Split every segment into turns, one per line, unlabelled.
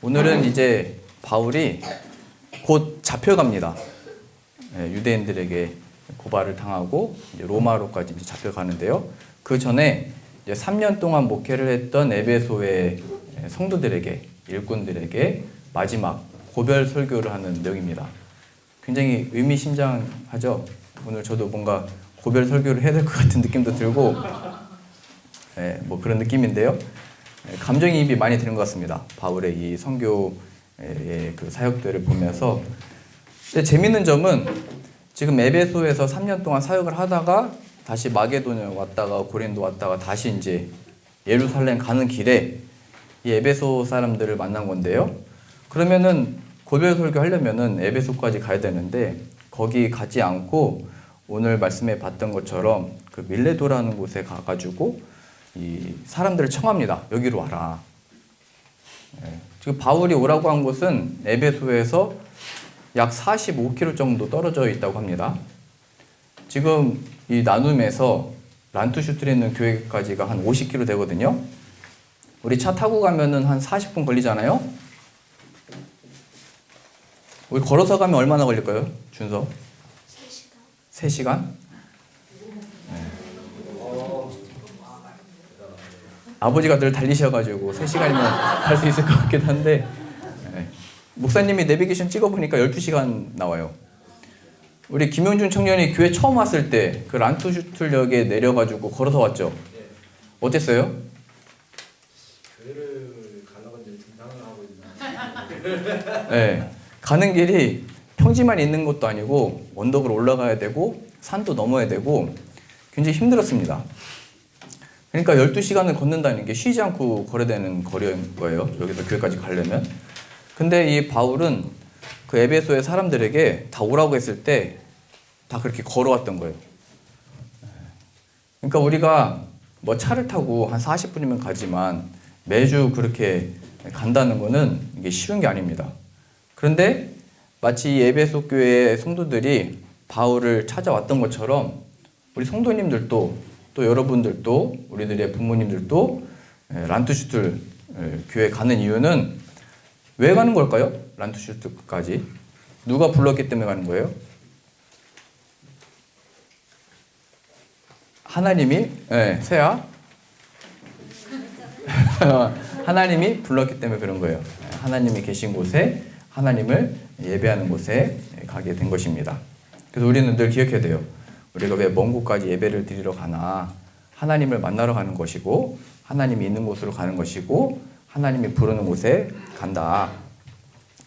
오늘은 이제 바울이 곧 잡혀갑니다. 유대인들에게 고발을 당하고 이제 로마로까지 이제 잡혀가는데요. 그 전에 이제 3년 동안 목회를 했던 에베소의 성도들에게, 일꾼들에게 마지막 고별 설교를 하는 내용입니다. 굉장히 의미심장하죠. 오늘 저도 뭔가 고별 설교를 해야 될 것 같은 느낌도 들고, 뭐 그런 느낌인데요. 감정이입이 많이 되는 것 같습니다. 바울의 이 선교의 그 사역들을 보면서. 근데 재밌는 점은 지금 에베소에서 3년 동안 사역을 하다가 다시 마게도냐 왔다가 고린도 왔다가 다시 이제 예루살렘 가는 길에 이 에베소 사람들을 만난 건데요. 그러면은 고별 설교 하려면은 에베소까지 가야 되는데 거기 가지 않고 오늘 말씀에 봤던 것처럼 그 밀레도라는 곳에 가가지고 이 사람들을 청합니다. 여기로 와라. 지금 바울이 오라고 한 곳은 에베소에서 약 45km 정도 떨어져 있다고 합니다. 지금 이 나눔에서 란투슈트에 있는 교회까지가 한 50km 되거든요. 우리 차 타고 가면은 한 40분 걸리잖아요. 우리 걸어서 가면 얼마나 걸릴까요? 준서? 3시간. 3시간? 아버지가 늘 달리셔가지고 3시간이면 갈 수 있을 것 같긴 한데, 목사님이 내비게이션 찍어보니까 12시간 나와요. 우리 김용준 청년이 교회 처음 왔을 때 그 란투슈틀역에 내려가지고 걸어서 왔죠. 어땠어요?
교회를 가려고 이제 등산을 하고 있나?
네, 가는 길이 평지만 있는 것도 아니고 언덕을 올라가야 되고 산도 넘어야 되고 굉장히 힘들었습니다. 그러니까 12시간을 걷는다는 게 쉬지 않고 걸어야 되는 거리인 거예요. 여기서 교회까지 가려면. 근데 이 바울은 그 에베소의 사람들에게 다 오라고 했을 때 다 그렇게 걸어왔던 거예요. 그러니까 우리가 뭐 차를 타고 한 40분이면 가지만 매주 그렇게 간다는 거는 이게 쉬운 게 아닙니다. 그런데 마치 이 에베소 교회의 성도들이 바울을 찾아왔던 것처럼 우리 성도님들도 또 여러분들도 우리들의 부모님들도 란투슈틀 교회 가는 이유는 왜 가는 걸까요? 란투슈틀까지 누가 불렀기 때문에 가는 거예요? 하나님이, 세아 하나님이 불렀기 때문에 그런 거예요. 하나님이 계신 곳에, 하나님을 예배하는 곳에 가게 된 것입니다. 그래서 우리는 늘 기억해야 돼요. 우리가 왜 먼 곳까지 예배를 드리러 가나? 하나님을 만나러 가는 것이고, 하나님이 있는 곳으로 가는 것이고, 하나님이 부르는 곳에 간다.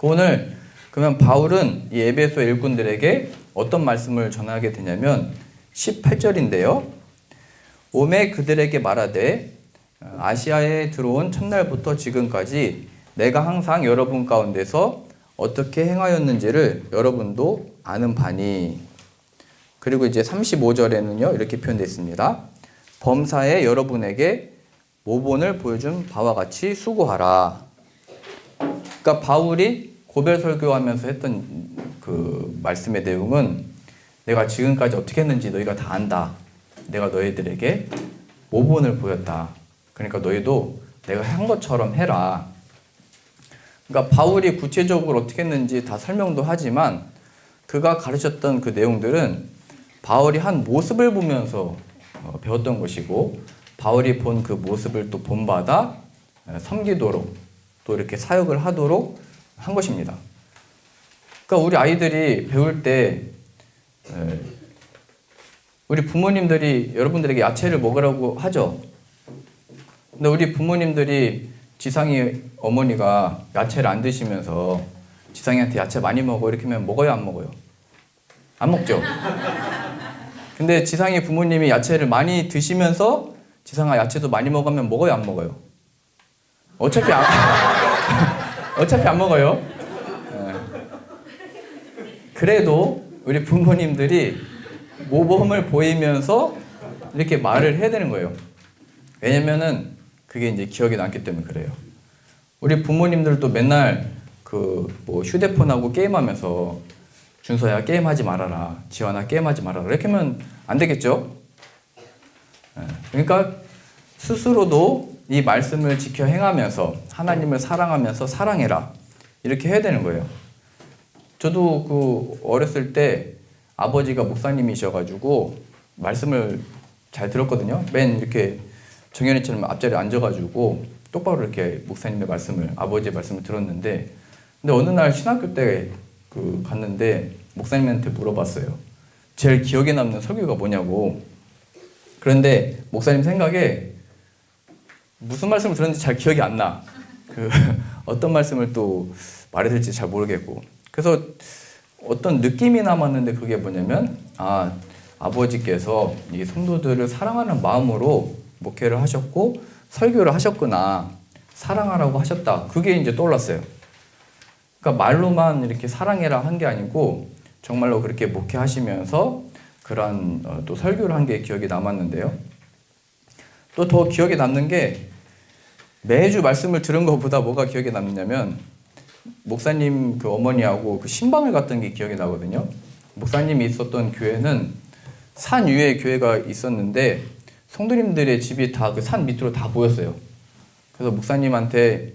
오늘 그러면 바울은 이 에베소 일꾼들에게 어떤 말씀을 전하게 되냐면 18절인데요. 오매 그들에게 말하되 아시아에 들어온 첫날부터 지금까지 내가 항상 여러분 가운데서 어떻게 행하였는지를 여러분도 아는 바니. 그리고 이제 35절에는요 이렇게 표현되어 있습니다. 범사에 여러분에게 모본을 보여준 바와 같이 수고하라. 그러니까 바울이 고별 설교하면서 했던 그 말씀의 내용은 내가 지금까지 어떻게 했는지 너희가 다 안다. 내가 너희들에게 모본을 보였다. 그러니까 너희도 내가 한 것처럼 해라. 그러니까 바울이 구체적으로 어떻게 했는지 다 설명도 하지만 그가 가르쳤던 그 내용들은 바울이 한 모습을 보면서 배웠던 것이고 바울이 본 그 모습을 또 본받아 섬기도록 또 이렇게 사역을 하도록 한 것입니다. 그러니까 우리 아이들이 배울 때 우리 부모님들이 여러분들에게 야채를 먹으라고 하죠. 근데 우리 부모님들이 지상이 어머니가 야채를 안 드시면서 지상이한테 야채 많이 먹어 이렇게 하면 먹어요, 안 먹어요? 안 먹죠. 근데 지상이 부모님이 야채를 많이 드시면서 지상아 야채도 많이 먹으면 먹어요, 안 먹어요? 어차피 안 먹어요. 그래도 우리 부모님들이 모범을 보이면서 이렇게 말을 해야 되는 거예요. 왜냐면은 그게 이제 기억에 남기 때문에 그래요. 우리 부모님들도 맨날 그 뭐 휴대폰하고 게임하면서 준서야 게임하지 말아라, 지원아 게임하지 말아라 이렇게 하면 안 되겠죠. 그러니까 스스로도 이 말씀을 지켜 행하면서 하나님을 사랑하면서 사랑해라. 이렇게 해야 되는 거예요. 저도 그 어렸을 때 아버지가 목사님이셔가지고 말씀을 잘 들었거든요. 맨 이렇게 정현이처럼 앞자리에 앉아가지고 똑바로 이렇게 목사님의 말씀을, 아버지의 말씀을 들었는데, 근데 어느 날 신학교 때 그 갔는데 목사님한테 물어봤어요. 제일 기억에 남는 설교가 뭐냐고. 그런데 목사님 생각에 무슨 말씀을 들었는지 잘 기억이 안 나. 그 어떤 말씀을 또 말해야 될지 잘 모르겠고. 그래서 어떤 느낌이 남았는데 그게 뭐냐면, 아버지께서 이 성도들을 사랑하는 마음으로 목회를 하셨고 설교를 하셨구나. 사랑하라고 하셨다. 그게 이제 떠올랐어요. 그러니까 말로만 이렇게 사랑해라 한 게 아니고 정말로 그렇게 목회하시면서 그런 또 설교를 한 게 기억에 남았는데요. 또 더 기억에 남는 게 매주 말씀을 들은 것보다 뭐가 기억에 남냐면 목사님 그 어머니하고 그 신방을 갔던 게 기억이 나거든요. 목사님이 있었던 교회는 산 위에 교회가 있었는데 성도님들의 집이 다 그 산 밑으로 다 보였어요. 그래서 목사님한테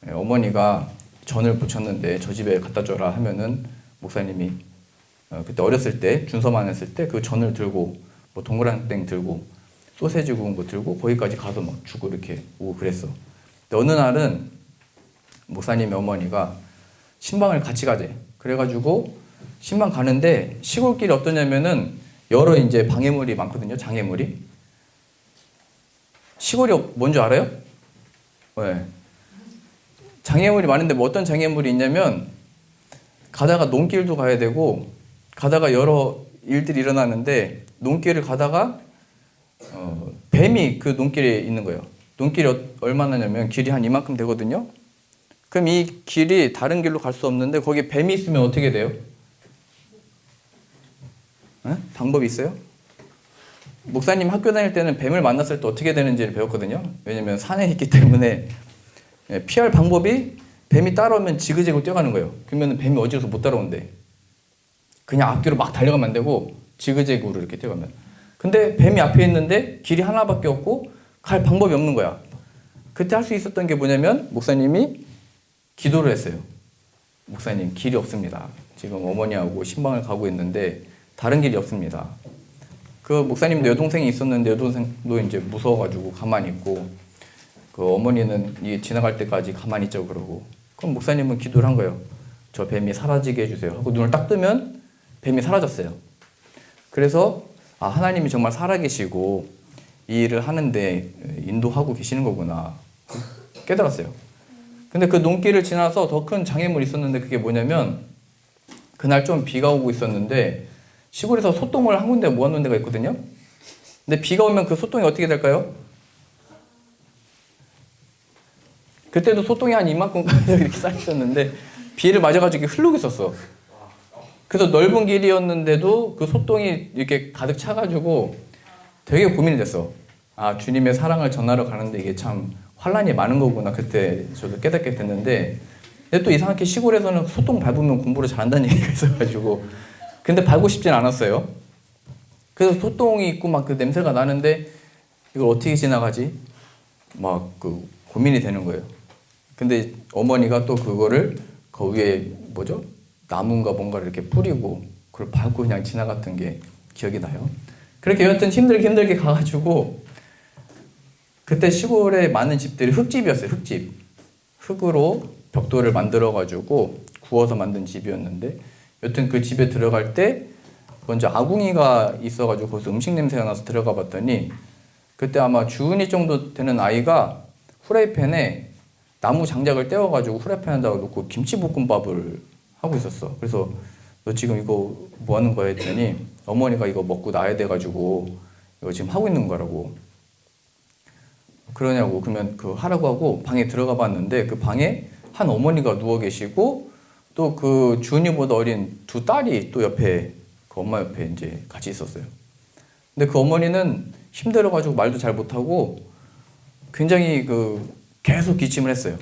어머니가 전을 부쳤는데 저 집에 갖다 줘라 하면은 목사님이 그때 어렸을 때 준서만 했을 때 그 전을 들고 뭐 동그랑땡 들고 소세지 구운 거 들고 거기까지 가서 막 주고 이렇게 오고 그랬어. 근데 어느 날은 목사님의 어머니가 신방을 같이 가재. 그래가지고 신방 가는데 시골길이 어떠냐면은 여러 이제 방해물이 많거든요. 장애물이. 시골이 뭔지 알아요? 네. 장애물이 많은데 뭐 어떤 장애물이 있냐면 가다가 논길도 가야 되고 가다가 여러 일들이 일어나는데 논길을 가다가 뱀이 그 논길에 있는 거예요. 논길이 얼마나냐면 길이 한 이만큼 되거든요. 그럼 이 길이 다른 길로 갈 수 없는데 거기에 뱀이 있으면 어떻게 돼요? 네? 방법이 있어요? 목사님 학교 다닐 때는 뱀을 만났을 때 어떻게 되는지를 배웠거든요. 왜냐면 산에 있기 때문에 피할 방법이 뱀이 따라오면 지그재그로 뛰어가는 거예요. 그러면 뱀이 어지러워서 못 따라온대. 그냥 앞뒤로 막 달려가면 안 되고 지그재그로 이렇게 뛰어가면. 근데 뱀이 앞에 있는데 길이 하나밖에 없고 갈 방법이 없는 거야. 그때 할 수 있었던 게 뭐냐면 목사님이 기도를 했어요. 목사님 길이 없습니다. 지금 어머니하고 신방을 가고 있는데 다른 길이 없습니다. 그 목사님도 여동생이 있었는데 여동생도 이제 무서워가지고 가만히 있고 그 어머니는 이 지나갈 때까지 가만히 있자고 그러고 그럼 목사님은 기도를 한 거예요. 저 뱀이 사라지게 해주세요 하고 눈을 딱 뜨면 뱀이 사라졌어요. 그래서 하나님이 정말 살아계시고 이 일을 하는데 인도하고 계시는 거구나 깨달았어요. 근데 그 논길을 지나서 더 큰 장애물이 있었는데 그게 뭐냐면 그날 좀 비가 오고 있었는데 시골에서 소똥을 한 군데 모아놓은 데가 있거든요. 근데 비가 오면 그 소똥이 어떻게 될까요? 그때도 소똥이 한 이만큼까지 이렇게 쌓였었는데 비를 맞아가지고 흐르고 있었어. 그래서 넓은 길이었는데도 그 소똥이 이렇게 가득 차가지고 되게 고민이 됐어. 주님의 사랑을 전하러 가는데 이게 참 환란이 많은 거구나. 그때 저도 깨닫게 됐는데 근데 또 이상하게 시골에서는 소똥 밟으면 공부를 잘한다는 얘기가 있어가지고 근데 밟고 싶진 않았어요. 그래서 소똥이 있고 막 그 냄새가 나는데 이걸 어떻게 지나가지? 막 그 고민이 되는 거예요. 근데 어머니가 또 그거를 그 위에 뭐죠? 나무인가 뭔가를 이렇게 뿌리고 그걸 밟고 그냥 지나갔던 게 기억이 나요. 그렇게 여하튼 힘들게 가가지고 그때 시골에 많은 집들이 흙집이었어요. 흙집. 흙으로 벽돌을 만들어가지고 구워서 만든 집이었는데 여튼 그 집에 들어갈 때 먼저 아궁이가 있어가지고 거기서 음식 냄새가 나서 들어가 봤더니 그때 아마 주은이 정도 되는 아이가 후라이팬에 나무 장작을 떼어가지고 후라이팬에다가 놓고 김치볶음밥을 하고 있었어. 그래서 너 지금 이거 뭐 하는 거야 했더니 어머니가 이거 먹고 나야 돼가지고 이거 지금 하고 있는 거라고. 그러냐고. 그러면 그 하라고 하고 방에 들어가 봤는데 그 방에 한 어머니가 누워 계시고 또 그 주은이보다 어린 두 딸이 또 옆에 그 엄마 옆에 이제 같이 있었어요. 근데 그 어머니는 힘들어가지고 말도 잘 못하고 굉장히 계속 기침을 했어요.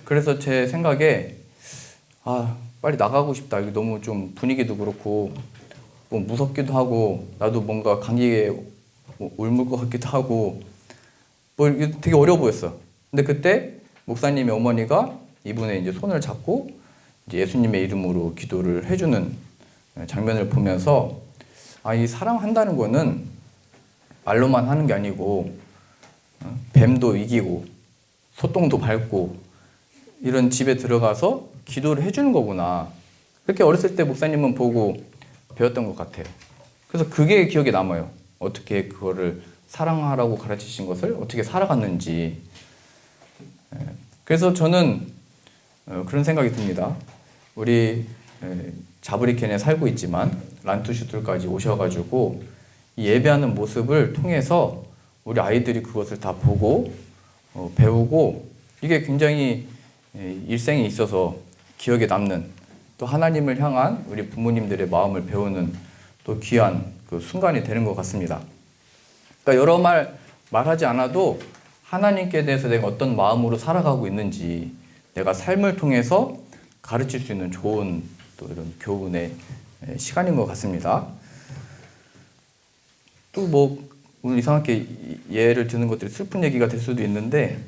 그래서 제 생각에 빨리 나가고 싶다. 이거 너무 좀 분위기도 그렇고 뭐 무섭기도 하고 나도 뭔가 감기에 울물 것 같기도 하고 뭐 이게 되게 어려워 보였어. 근데 그때 목사님의 어머니가 이분의 이제 손을 잡고 이제 예수님의 이름으로 기도를 해주는 장면을 보면서 아, 이 사랑한다는 거는 말로만 하는 게 아니고 뱀도 이기고 소똥도 밟고 이런 집에 들어가서 기도를 해주는 거구나. 그렇게 어렸을 때 목사님은 보고 배웠던 것 같아요. 그래서 그게 기억에 남아요. 어떻게 그거를 사랑하라고 가르치신 것을 어떻게 살아갔는지. 그래서 저는 그런 생각이 듭니다. 우리 자브리켄에 살고 있지만 란투슈들까지 오셔가지고 이 예배하는 모습을 통해서 우리 아이들이 그것을 다 보고 배우고 이게 굉장히 일생에 있어서 기억에 남는 또 하나님을 향한 우리 부모님들의 마음을 배우는 또 귀한 그 순간이 되는 것 같습니다. 그러니까 여러 말하지 않아도 하나님께 대해서 내가 어떤 마음으로 살아가고 있는지 내가 삶을 통해서 가르칠 수 있는 좋은 또 이런 교훈의 시간인 것 같습니다. 또 뭐 오늘 이상하게 예를 드는 것들이 슬픈 얘기가 될 수도 있는데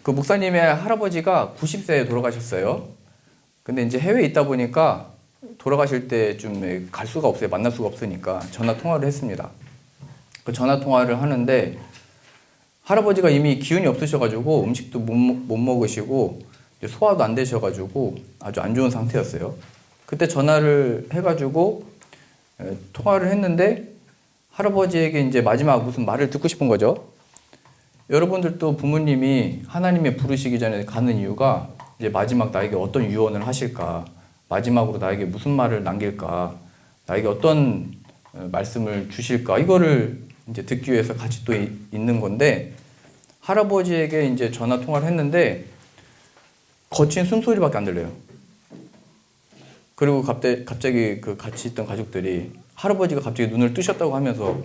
그 목사님의 할아버지가 90세에 돌아가셨어요. 근데 이제 해외에 있다 보니까 돌아가실 때 좀 갈 수가 없어요. 만날 수가 없으니까 전화 통화를 했습니다. 그 전화 통화를 하는데 할아버지가 이미 기운이 없으셔가지고 음식도 못 먹으시고 소화도 안 되셔가지고 아주 안 좋은 상태였어요. 그때 전화를 해가지고 통화를 했는데 할아버지에게 이제 마지막 무슨 말을 듣고 싶은 거죠. 여러분들도 부모님이 하나님의 부르시기 전에 가는 이유가 이제 마지막 나에게 어떤 유언을 하실까, 마지막으로 나에게 무슨 말을 남길까, 나에게 어떤 말씀을 주실까, 이거를 이제 듣기 위해서 같이 또 있는 건데, 할아버지에게 이제 전화 통화를 했는데 거친 숨소리밖에 안 들려요. 그리고 갑자기 그 같이 있던 가족들이 할아버지가 갑자기 눈을 뜨셨다고 하면서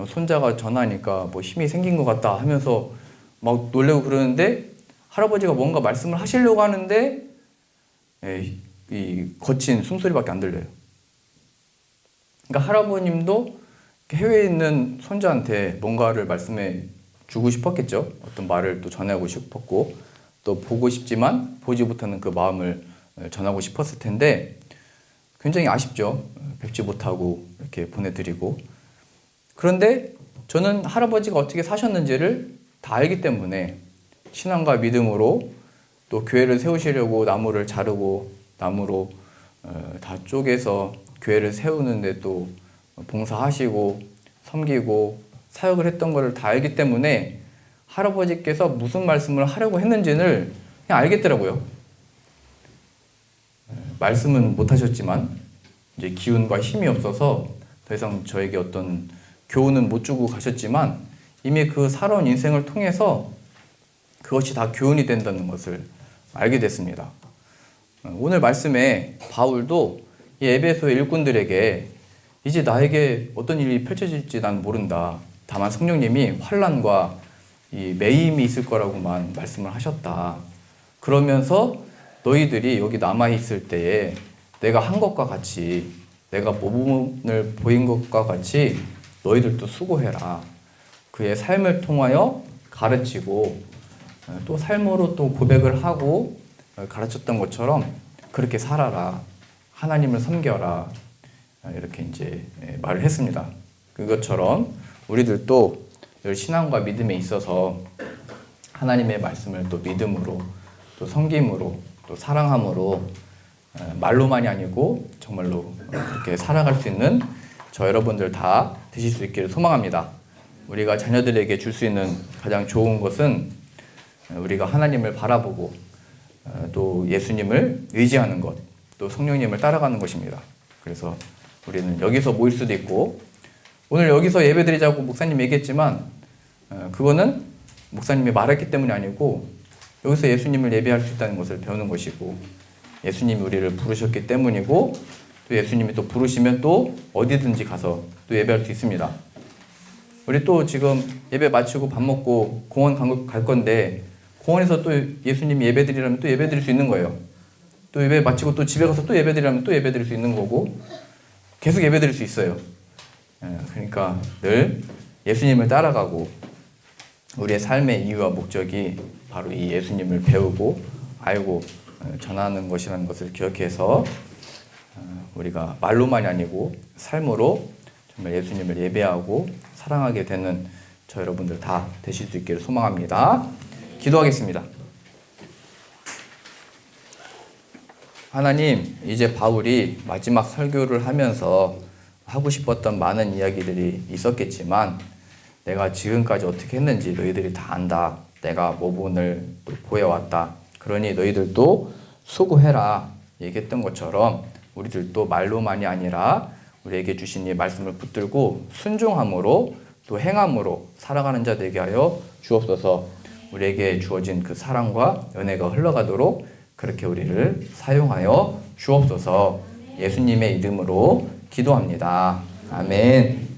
손자가 전화하니까 뭐 힘이 생긴 것 같다 하면서 막 놀래고 그러는데 할아버지가 뭔가 말씀을 하시려고 하는데 이 거친 숨소리밖에 안 들려요. 그러니까 할아버님도 해외에 있는 손자한테 뭔가를 말씀해 주고 싶었겠죠. 어떤 말을 또 전하고 싶었고 또 보고 싶지만 보지 못하는 그 마음을 전하고 싶었을 텐데 굉장히 아쉽죠. 뵙지 못하고 이렇게 보내드리고. 그런데 저는 할아버지가 어떻게 사셨는지를 다 알기 때문에 신앙과 믿음으로 또 교회를 세우시려고 나무를 자르고 나무로 다 쪼개서 교회를 세우는데 또 봉사하시고 섬기고 사역을 했던 것을 다 알기 때문에 할아버지께서 무슨 말씀을 하려고 했는지를 그냥 알겠더라고요. 말씀은 못 하셨지만 이제 기운과 힘이 없어서 더 이상 저에게 어떤 교훈은 못 주고 가셨지만 이미 그 살아온 인생을 통해서 그것이 다 교훈이 된다는 것을 알게 됐습니다. 오늘 말씀에 바울도 이 에베소 일꾼들에게 이제 나에게 어떤 일이 펼쳐질지 난 모른다. 다만 성령님이 환난과 이 매임이 있을 거라고만 말씀을 하셨다. 그러면서 너희들이 여기 남아있을 때에 내가 한 것과 같이 내가 모범을 보인 것과 같이 너희들도 수고해라. 그의 삶을 통하여 가르치고 또 삶으로 또 고백을 하고 가르쳤던 것처럼 그렇게 살아라. 하나님을 섬겨라. 이렇게 이제 말을 했습니다. 그것처럼 우리들도 신앙과 믿음에 있어서 하나님의 말씀을 또 믿음으로 또 섬김으로 또 사랑함으로 말로만이 아니고 정말로 그렇게 살아갈 수 있는 저 여러분들 다 되실 수 있기를 소망합니다. 우리가 자녀들에게 줄 수 있는 가장 좋은 것은 우리가 하나님을 바라보고 또 예수님을 의지하는 것, 또 성령님을 따라가는 것입니다. 그래서 우리는 여기서 모일 수도 있고 오늘 여기서 예배드리자고 목사님 얘기했지만 그거는 목사님이 말했기 때문이 아니고 여기서 예수님을 예배할 수 있다는 것을 배우는 것이고 예수님이 우리를 부르셨기 때문이고 또 예수님이 또 부르시면 또 어디든지 가서 또 예배할 수 있습니다. 우리 또 지금 예배 마치고 밥 먹고 공원 갈 건데 공원에서 또 예수님이 예배드리라면 또 예배드릴 수 있는 거예요. 또 예배 마치고 또 집에 가서 또 예배드리라면 또 예배드릴 수 있는 거고 계속 예배드릴 수 있어요. 그러니까 늘 예수님을 따라가고 우리의 삶의 이유와 목적이 바로 이 예수님을 배우고 알고 전하는 것이라는 것을 기억해서 우리가 말로만이 아니고 삶으로 정말 예수님을 예배하고 사랑하게 되는 저 여러분들 다 되실 수 있기를 소망합니다. 기도하겠습니다. 하나님, 이제 바울이 마지막 설교를 하면서 하고 싶었던 많은 이야기들이 있었겠지만 내가 지금까지 어떻게 했는지 너희들이 다 안다. 내가 모본을 또 보여왔다. 그러니 너희들도 수고해라 얘기했던 것처럼 우리들도 말로만이 아니라 우리에게 주신 이 말씀을 붙들고 순종함으로 또 행함으로 살아가는 자 되게 하여 주옵소서. 우리에게 주어진 그 사랑과 은혜가 흘러가도록 그렇게 우리를 사용하여 주옵소서. 예수님의 이름으로 기도합니다. 아멘.